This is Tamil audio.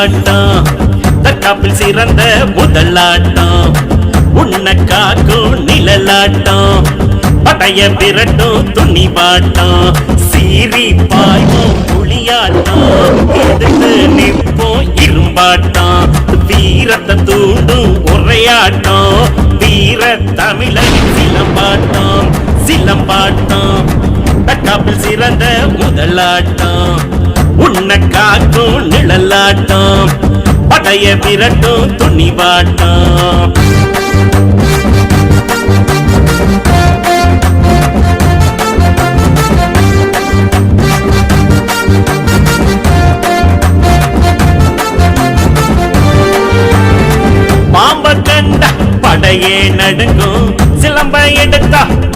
துள்ளாட்டம் தற்காப்பில் சிறந்த முதலாட்டம் உன்னை காக்கும் நிழலாட்டம் படைய விரட்டும் துணிவாட்டம் சீறி பாய்வோம் புளியாட்டம் எதிர்த்து நிற்போம் இரும்பாட்டம் வீரத்தை தூண்டும் உரையாட்டம் வீர தமிழன் சிலம்பாட்டம் சிலம்பாட்டம் தற்காப்பில் சிறந்த முதலாட்டம் உன்னை காக்கும் நிழலாட்டம் படைய விரட்டும் துணிவாட்டம் பாம்ப கண்ட படையே நடுங்கும் சிலம்ப எடுத்தா